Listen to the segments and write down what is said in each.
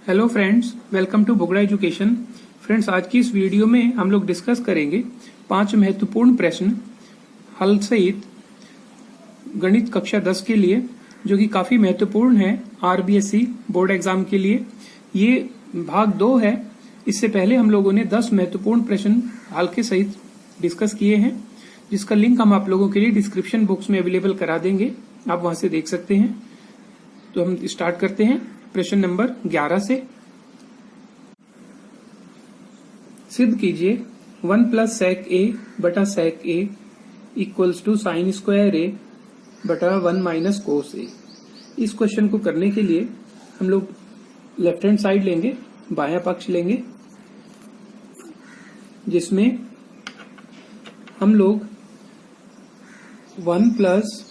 Hello friends, welcome to Bogda education. Friends, आज की इस वीडियो में हम लोग डिस्कस करेंगे 5 महत्वपूर्ण प्रश्न हल सहित गणित कक्षा 10 के लिए, जो कि काफी महत्वपूर्ण है आरबीएसई बोर्ड एग्जाम के लिए। ये भाग 2 है। इससे पहले हम लोगों ने 10 महत्वपूर्ण प्रश्न हल के सहित डिस्कस किए हैं, जिसका लिंक हम आप लोगों के लिए डिस्क्रिप्शन बॉक्स में अवेलेबल करा देंगे, आप वहां से देख सकते हैं। तो हम स्टार्ट करते हैं प्रश्न नंबर 11 से। सिद्ध कीजिए 1 प्लस सेक ए बटा सेक ए इक्वल्स टू साइन स्क्वायर ए बटा 1 माइनस कोस ए। इस क्वेश्चन को करने के लिए हम लोग लेफ्ट हैंड साइड लेंगे, बायां पक्ष लेंगे, जिसमें हम लोग 1 प्लस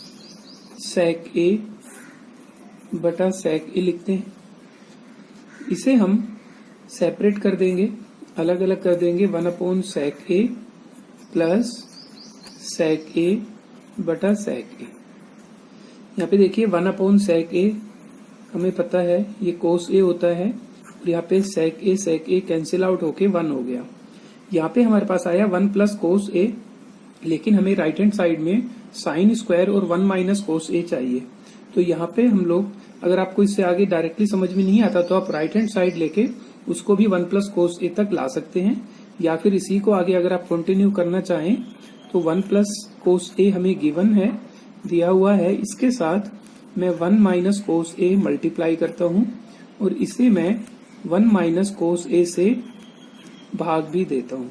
सेक ए बटा सेक ए लिखते हैं। इसे हम सेपरेट कर देंगे, अलग अलग कर देंगे। 1 अपॉन सेक ए प्लस सेक ए बटा सेक ए। यहाँ पे देखिए 1 अपॉन सेक ए हमें पता है ये कोस ए होता है, और यहाँ पे सेक ए कैंसिल आउट होके 1 हो गया। यहाँ पे हमारे पास आया 1 प्लस कोस ए, लेकिन हमें राइट हैंड साइड में साइन स्क्वायर और 1 माइनस कोस ए चाहिए। तो यहाँ पे हम लोग, अगर आपको इससे आगे डायरेक्टली समझ में नहीं आता तो आप राइट हैंड साइड लेके उसको भी 1 प्लस कोस ए तक ला सकते हैं, या फिर इसी को आगे अगर आप कंटिन्यू करना चाहें तो 1 प्लस कोस ए हमें गिवन है, दिया हुआ है। इसके साथ मैं 1 माइनस कोस ए मल्टीप्लाई करता हूं और इसे मैं 1 माइनस कोस ए से भाग भी देता हूं।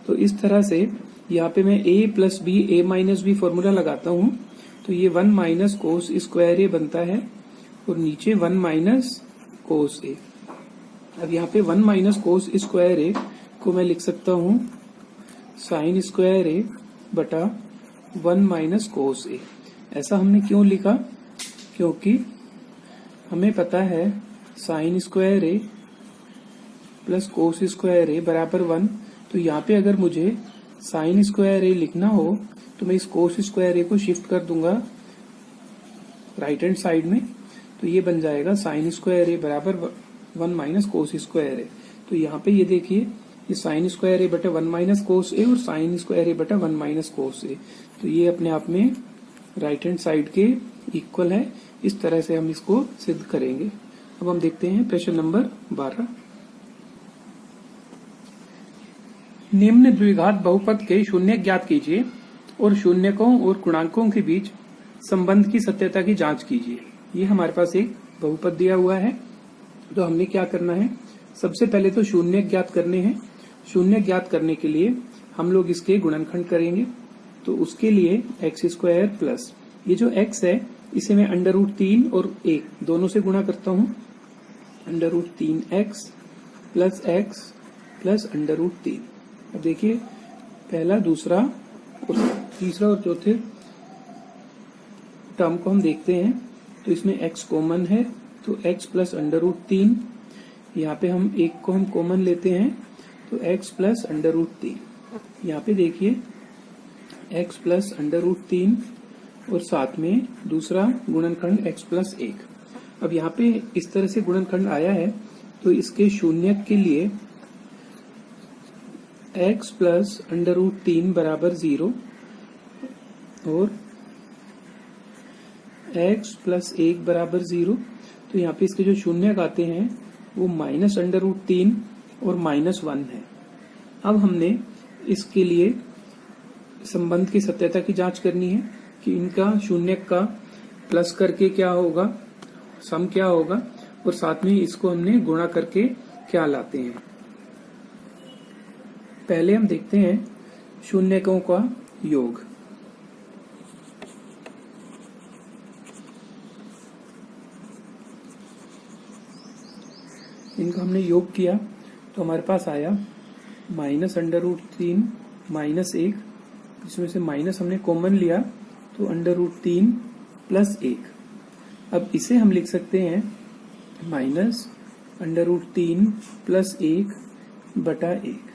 तो इस तरह से यहाँ पे मैं a plus b a minus b formula लगाता हूं, तो ये 1 माइनस कोस स्क्वायर ए बनता है और नीचे 1 माइनस कोस ए। अब यहाँ पे 1 माइनस कोस स्क्वायर ए को मैं लिख सकता हूँ साइन स्क्वायर ए बटा 1 माइनस कोस ए। ऐसा हमने क्यों लिखा? क्योंकि हमें पता है साइन स्क्वायर ए प्लस कोस स्क्वायर ए बराबर 1। तो यहाँ पे अगर मुझे साइन स्क्वायर ए लिखना हो तो मैं इस कोस स्क्वायर ए को शिफ्ट कर दूंगा राइट हैंड साइड में, तो ये बन जाएगा साइन स्क्वायर ए बराबर 1 माइनस कोस स्क्वायर ए। तो यहाँ पे ये देखिए, ये साइन स्क्वायर ए बटा 1 माइनस कोस ए और साइन स्क्वायर ए बटा 1 माइनस कोस ए, तो ये अपने आप में राइट हैंड साइड के इक्वल है। इस तरह से हम इसको सिद्ध करेंगे। अब हम देखते हैं प्रश्न नंबर 12। निम्न द्विघात बहुपद के शून्य ज्ञात कीजिए और शून्यकों और गुणांकों के बीच संबंध की सत्यता की जांच कीजिए। ये हमारे पास एक बहुपद दिया हुआ है, तो हमने क्या करना है, सबसे पहले तो शून्य ज्ञात करने हैं। शून्य ज्ञात करने के लिए हम लोग इसके गुणनखंड करेंगे। तो उसके लिए एक्स स्क्वायर प्लस ये जो x है इसे मैं √3 और 1 दोनों से गुणा करता हूँ। √3x plus x plus √3। अब देखिए, पहला, दूसरा और तीसरा और चौथे टर्म को हम देखते हैं, तो इसमें x कॉमन है, तो x प्लस √3। यहाँ पे हम 1 को हम कॉमन लेते हैं, तो x प्लस √3। यहाँ पे देखिए x प्लस √3 और साथ में दूसरा गुणनखंड x प्लस 1। अब यहाँ पे इस तरह से गुणनखंड आया है, तो इसके शून्यक के लिए x प्लस √3 बराबर 0 और x प्लस 1 बराबर 0। तो यहाँ पे इसके जो शून्यक आते हैं वो माइनस √3 और -1 है। अब हमने इसके लिए संबंध की सत्यता की जांच करनी है कि इनका शून्यक का प्लस करके क्या होगा, सम क्या होगा, और साथ में इसको हमने गुणा करके क्या लाते हैं। पहले हम देखते हैं शून्यकों का योग। इनका हमने योग किया तो हमारे पास आया माइनस √3 -1, इसमें से माइनस हमने कॉमन लिया तो √3 प्लस 1। अब इसे हम लिख सकते हैं माइनस √3 प्लस 1 बटा 1।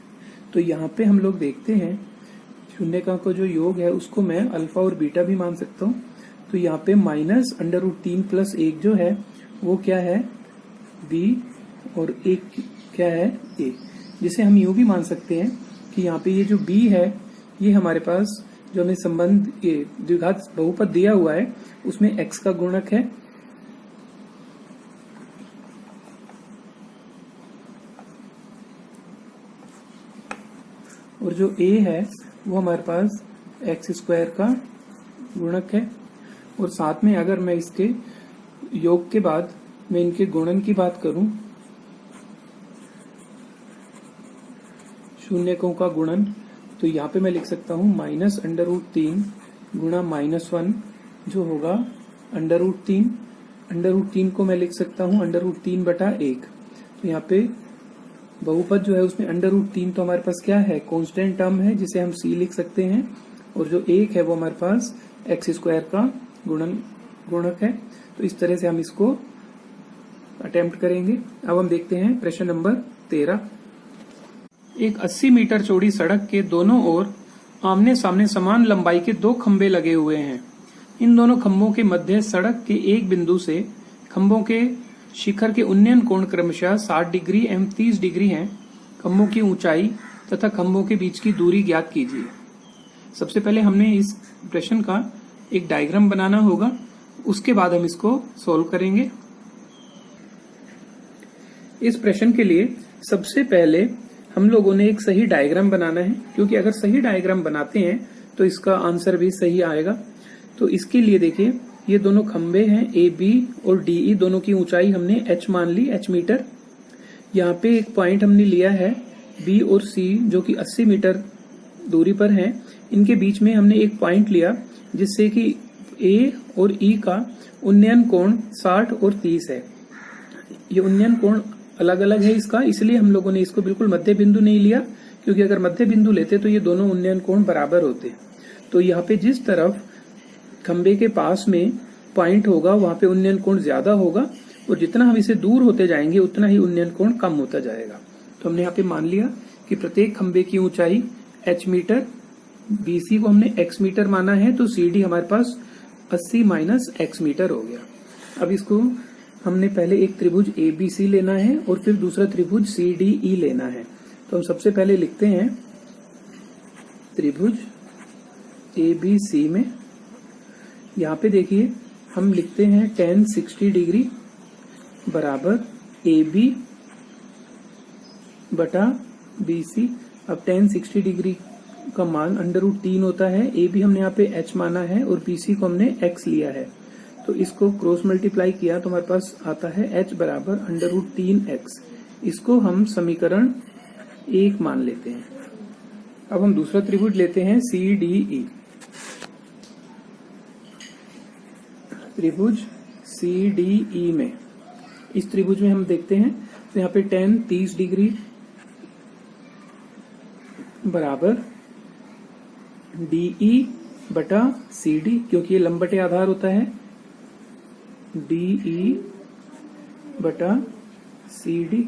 तो यहाँ पे हम लोग देखते हैं शून्यकों का जो योग है उसको मैं अल्फा और बीटा भी मान सकता हूँ। तो यहाँ पे माइनस √3 प्लस 1 जो है वो क्या है, b और एक क्या है ए, जिसे हम यूं भी मान सकते हैं कि यहाँ पे ये जो बी है ये हमारे पास जो हमें संबंध ये द्विघात बहुपद दिया हुआ है उसमें एक्स का गुणक है और जो ए है वो हमारे पास एक्स स्क्वायर का गुणक है। और साथ में अगर मैं इसके योग के बाद मैं इनके गुणन की बात करूं, शून्यकों का गुणन, तो यहाँ पे मैं लिख सकता हूं -√3 गुणा -1 जो होगा √3। √3 को मैं लिख सकता हूं √3/1। तो यहाँ पे बहुपद जो है उसमें √3 तो हमारे पास क्या है, कांस्टेंट टर्म है जिसे हम c लिख सकते हैं, और जो 1 है वो हमारे पास एक्स स्क्वायर का गुणक है। तो इस तरह से हम इसको अटेम्प्ट करेंगे। अब हम देखते हैं प्रश्न नंबर 13। एक 80 मीटर चौड़ी सड़क के दोनों ओर आमने सामने समान लंबाई के 2 खंबे लगे हुए हैं। इन दोनों खंभों के मध्य सड़क के एक बिंदु से खंभों के शिखर के उन्नयन कोण क्रमशः 60 डिग्री एवं 30 डिग्री हैं। खंभों की ऊंचाई तथा खंभों के बीच की दूरी ज्ञात कीजिए। सबसे पहले हमने इस प्रश्न का एक डायग्राम बनाना होगा, उसके बाद हम इसको सॉल्व करेंगे। इस प्रश्न के लिए सबसे पहले हम लोगों ने एक सही डायग्राम बनाना है, क्योंकि अगर सही डायग्राम बनाते हैं तो इसका आंसर भी सही आएगा। तो इसके लिए देखिए ये दोनों खंबे हैं ए बी और डी ई, दोनों की ऊंचाई हमने h मान ली, h मीटर। यहाँ पे एक पॉइंट हमने लिया है बी और सी जो कि 80 मीटर दूरी पर हैं। इनके बीच में हमने एक पॉइंट लिया जिससे कि ए और ई का उन्नयन कोण 60 और 30 है। ये उन्नयन कोण अलग अलग है इसका, इसलिए हम लोगों ने इसको बिल्कुल मध्य बिंदु नहीं लिया, क्योंकि अगर मध्य बिंदु लेते तो ये दोनों उन्नयन कोण बराबर होते। तो यहाँ पे जिस तरफ खंबे के पास में पॉइंट होगा वहां पे उन्नयन कोण ज्यादा होगा, और जितना हम इसे दूर होते जाएंगे उतना ही उन्नयन कोण कम होता जाएगा। तो हमने यहाँ पे मान लिया कि प्रत्येक खंबे की ऊंचाई h मीटर, BC को हमने x मीटर माना है, तो CD हमारे पास 80 - x मीटर हो गया। अब इसको हमने पहले एक त्रिभुज ABC लेना है और फिर दूसरा त्रिभुज CDE लेना है। तो हम सबसे पहले लिखते हैं त्रिभुज ABC में, यहाँ पे देखिए हम लिखते हैं tan 60 डिग्री बराबर AB बटा BC। अब tan 60 डिग्री का मान √3 होता है। AB हमने यहाँ पे h माना है और BC को हमने x लिया है, तो इसको क्रॉस मल्टीप्लाई किया तो हमारे पास आता है h बराबर √3x। इसको हम समीकरण 1 मान लेते हैं। अब हम दूसरा त्रिभुज लेते हैं CDE। त्रिभुज CDE में, इस त्रिभुज में हम देखते हैं तो यहाँ पे tan 30 डिग्री बराबर DE बटा CD, क्योंकि ये लंबटे आधार होता है, DE बटा CD।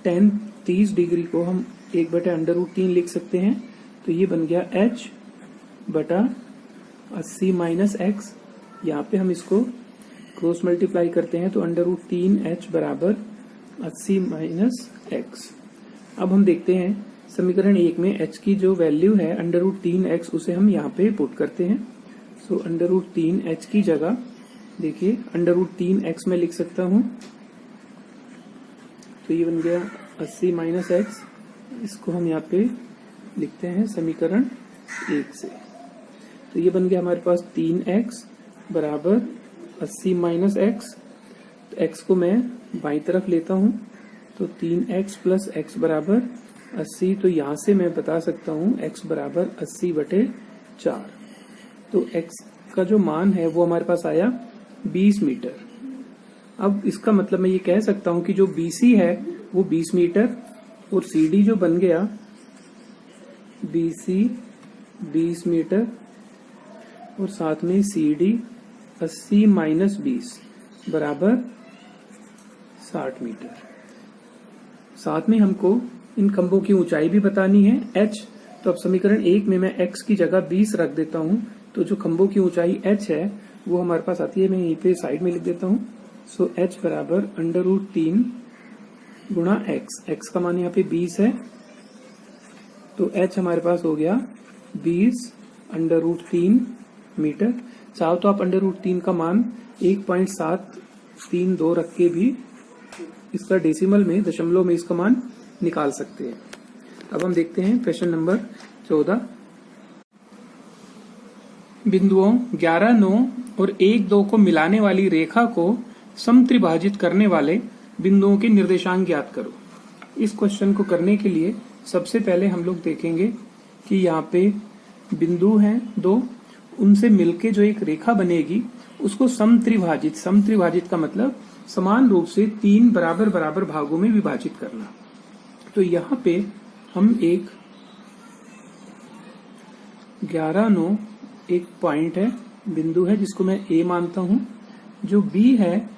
tan 30 डिग्री को हम 1/√3 लिख सकते हैं, तो ये बन गया h बटा 80 - x। यहाँ पे हम इसको क्रॉस मल्टीप्लाई करते हैं तो √3h बराबर 80 - x। अब हम देखते हैं समीकरण 1 में h की जो वैल्यू है √3x उसे हम यहाँ पे पुट करते हैं। सो √3h की जगह देखिए √3x में लिख सकता हूँ, तो ये बन गया 80 - x। इसको हम यहाँ पे लिखते हैं समीकरण 1 से, तो ये बन गया हमारे पास 3x बराबर 80 - x। तो x को मैं बाईं तरफ लेता हूँ, तो 3x + x बराबर 80। तो यहाँ से मैं बता सकता हूँ x बराबर 80/4। तो x का जो मान है वो हमारे पास आया 20 मीटर। अब इसका मतलब मैं ये कह सकता हूँ कि जो BC है वो 20 मीटर और CD जो बन गया BC 20 मीटर और साथ में CD 80 - 20 बराबर 60 मीटर। साथ में हमको इन खंभों की ऊंचाई भी बतानी है h। तो अब समीकरण 1 में मैं x की जगह 20 रख देता हूं, तो जो खंभों की ऊंचाई h है वो हमारे पास आती है, मैं यहीं पे साइड में लिख देता हूं। सो h बराबर √3 गुणा x, x का मान यहाँ पे 20 है, तो h हमारे पास हो गया 20√3 मीटर। चाहो तो आप √3 का मान 1.732 रख के भी इसका डेसिमल में, दशमलव में इसका मान निकाल सकते हैं। अब हम देखते हैं प्रश्न नंबर 14। बिंदुओं 11, 9 और 1, 2 को मिलाने वाली रेखा को समत्रिभाजित करने वाले बिंदुओं के निर्देशांक ज्ञात करो। इस क्वेश्चन को करने के लिए सबसे पहले हम लोग देखेंगे कि यहाँ पे बिंदु हैं 2, उनसे मिलके जो एक रेखा बनेगी उसको समत्रिभाजित, समत्रिभाजित का मतलब समान रूप से 3 बराबर बराबर भागों में विभाजित करना। तो यहाँ पे हम एक 11, 9 एक पॉइंट है, बिंदु है जिसको मैं A मानता हूं, जो B है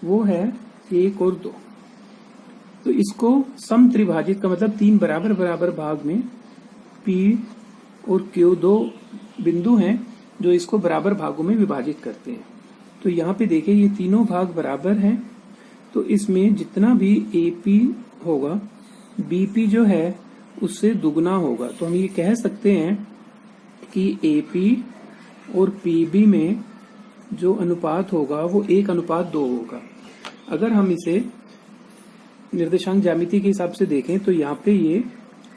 वो है 1 और 2। तो इसको समत्रिभाजित का मतलब 3 बराबर बराबर भाग में P और Q 2 बिंदु हैं जो इसको बराबर भागों में विभाजित करते हैं। तो यहाँ पे देखिए ये तीनों भाग बराबर हैं, तो इसमें जितना भी AP होगा BP जो है उससे दुगना होगा। तो हम ये कह सकते हैं कि AP और PB में जो अनुपात होगा वो 1:2 होगा। अगर हम इसे निर्देशांक ज्यामिति के हिसाब से देखें तो यहाँ पे ये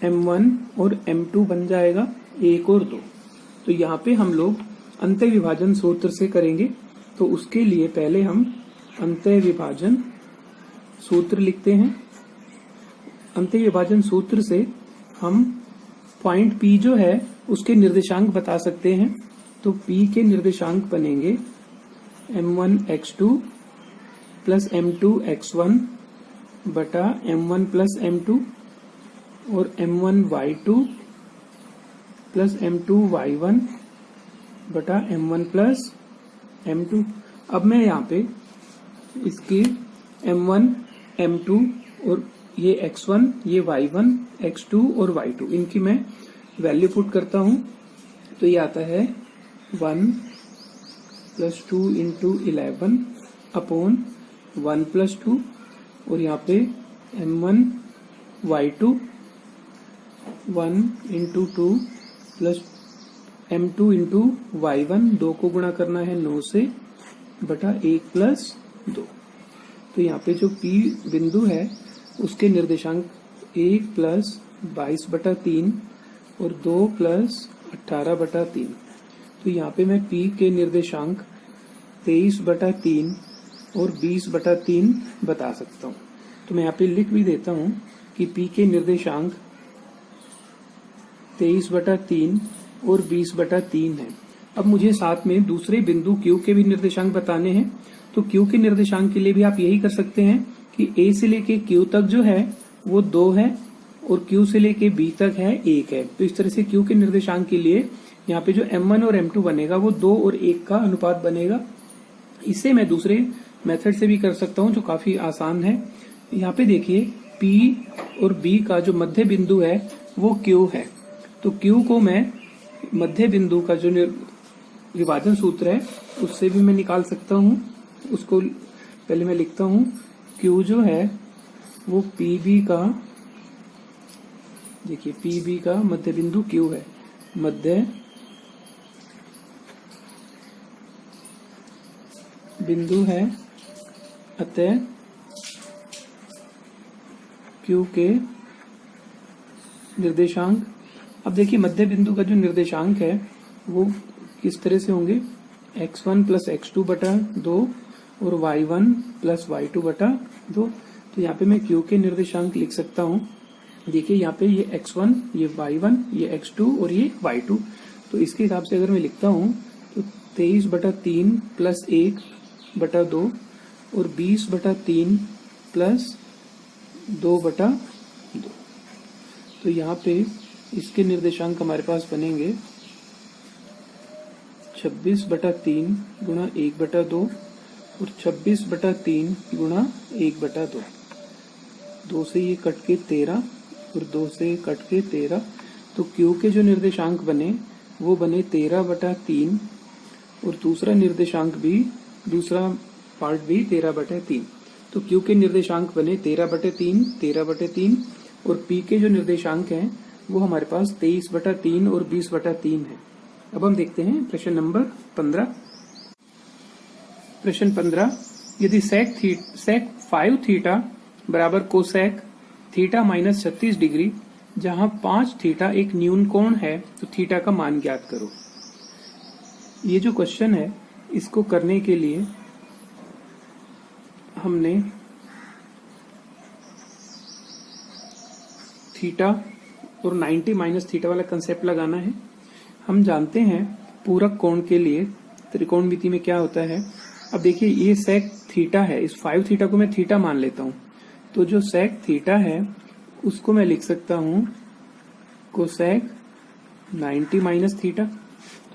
M1 और M2 बन जाएगा, 1 और 2। तो यहाँ पे हम लोग अंतः विभाजन सूत्र से करेंगे। तो उसके लिए पहले हम अंतः विभाजन सूत्र लिखते हैं। अंतः विभाजन सूत्र से हम पॉइंट P जो है उसके निर्देशांक बता सकते हैं। तो P के निर्देशांक बनेंगे M1x2 प्लस M2x1 बटा M1 प्लस M2 और M1y2 प्लस M2y1 बटा M1 प्लस M2। अब मैं यहाँ पे इसकी M1, M2 और ये x1, ये y1, x2 और y2 इनकी मैं वैल्यू पुट करता हूँ। तो ये आता है 1 प्लस 2 इंटू 11 अपॉन 1 प्लस 2 और यहाँ पे M1 y2 1 into 2 plus M2 into y1, 2 को गुणा करना है 9 से बटा 1 प्लस 2। तो यहाँ पे जो P बिंदु है उसके निर्देशांक 1 प्लस 22/3 और 2 प्लस 18/3। तो यहाँ पे मैं P के निर्देशांक 23/3 और 20/3 बता सकता हूँ। तो मैं यहाँ पे लिख भी देता हूँ कि P के निर्देशांक 23/3 और 20/3 है। अब मुझे साथ में दूसरे बिंदु Q के भी निर्देशांक बताने हैं। तो Q के निर्देशांक के लिए भी आप यही कर सकते हैं कि A से लेके Q तक जो है वो 2 है और Q से लेके B तक है 1 है। तो इस तरह से Q के निर्देशांक के लिए यहाँ पे जो M1 और M2 बनेगा वो 2 और 1 का अनुपात बनेगा। इसे मैं दूसरे मेथड से भी कर सकता हूँ जो काफी आसान है। यहाँ पे देखिए P और B का जो मध्य बिंदु है वो Q है। तो Q को मैं मध्य बिंदु का जो विभाजन सूत्र है उससे भी मैं निकाल सकता हूँ। उसको पहले मैं लिखता हूँ, Q जो है वो PB का, देखिए PB का मध्य बिंदु Q है, मध्य बिंदु है, अतः Q के निर्देशांक। अब देखिए मध्य बिंदु का जो निर्देशांक है वो किस तरह से होंगे, x1 प्लस x2 बटा 2 और y1 प्लस y2 बटा 2। तो यहाँ पे मैं Q के निर्देशांक लिख सकता हूँ। देखिए यहाँ पे ये x1, ये y1, ये x2 और ये y2। तो इसके हिसाब से अगर मैं लिखता हूँ तो 23/3 प्लस 1/2 और 20/3 प्लस 2/2। तो यहाँ पे इसके निर्देशांक हमारे पास बनेंगे 26/3 गुणा 1/2 और 26/3 गुणा 1/2। 2 से ये कट के 13 और 2 से ये कट के 13। तो Q के जो निर्देशांक बने वो बने 13/3 और दूसरा निर्देशांक भी, दूसरा पार्ट भी 13/3। तो Q के निर्देशांक बने 13/3, 13/3 और P के जो निर्देशांक हैं वो हमारे पास 23/3 और 20/3 है। अब हम देखते हैं प्रश्न नंबर 15। प्रश्न 15, यदि sec 5 थीटा बराबर कोसेक थीटा माइनस 36 डिग्री, जहां 5 थीटा एक न्यून कोण है, तो थीटा का मान ज्ञात करो। ये जो क्वेश्चन है इसको करने के लिए हमने थीटा और 90 माइनस थीटा वाला कंसेप्ट लगाना है। हम जानते हैं पूरक कोण के लिए त्रिकोणमिति में क्या होता है। अब देखिए ये सेक थीटा है, इस 5 थीटा को मैं थीटा मान लेता हूं, तो जो सेक थीटा है उसको मैं लिख सकता हूं कोसेक 90 माइनस थीटा।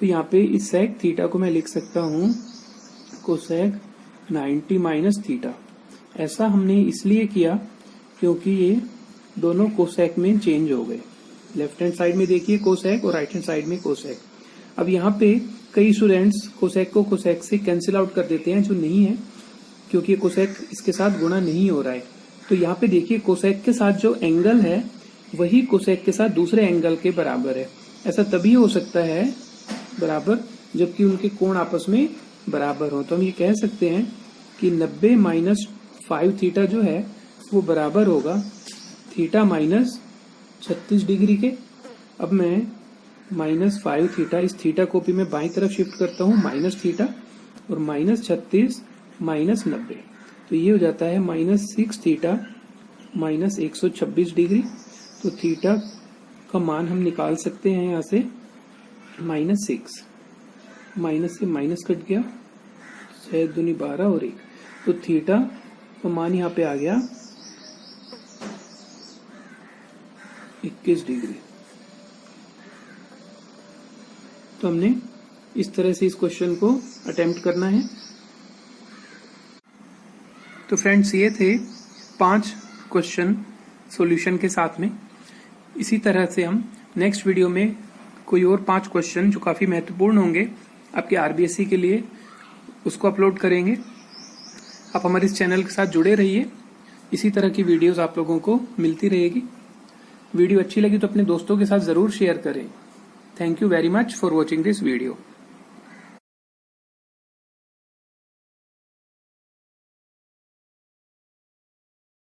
तो यहाँ पे इस सेक थीटा को मैं लिख सकता हूं कोसेक 90 माइनस थीटा। ऐसा हमने इसलिए किया क्योंकि ये दोनों कोसेक में चेंज हो गए। लेफ्ट हैंड साइड में देखिए कोसेक और राइट हैंड साइड में कोसेक। अब यहाँ पे कई स्टूडेंट्स कोसेक को कोसेक से कैंसिल आउट कर देते हैं, जो नहीं है क्योंकि कोसेक इसके साथ गुणा नहीं हो रहा है। तो यहाँ पे देखिए कोसेक के साथ जो एंगल है वही कोसेक के साथ दूसरे एंगल के बराबर है। ऐसा तभी हो सकता है बराबर जबकि उनके कोण आपस में बराबर हो। तो हम ये कह सकते हैं कि 90 माइनस 5 थीटा जो है वो बराबर होगा थीटा माइनस 36 डिग्री के। अब मैं माइनस 5 थीटा, इस थीटा को भी मैं बाईं तरफ शिफ्ट करता हूँ माइनस थीटा, और माइनस 36 माइनस 90, तो ये हो जाता है माइनस 6 थीटा माइनस 126 डिग्री। तो थीटा का मान हम निकाल सकते हैं यहाँ से माइनस 6, माइनस से माइनस कट गया, 6 दूनी 12 और 1, तो थीटा का मान यहाँ पे आ गया 21 डिग्री। तो हमने इस तरह से इस क्वेश्चन को अटेम्प्ट करना है। तो फ्रेंड्स ये थे 5 क्वेश्चन सॉल्यूशन के साथ में। इसी तरह से हम नेक्स्ट वीडियो में कोई और 5 क्वेश्चन जो काफ़ी महत्वपूर्ण होंगे आपके आरबीएससी के लिए उसको अपलोड करेंगे। आप हमारे इस चैनल के साथ जुड़े रहिए, इसी तरह की वीडियोस आप लोगों को मिलती रहेगी। वीडियो अच्छी लगी तो अपने दोस्तों के साथ ज़रूर शेयर करें। Thank you very much for watching this video.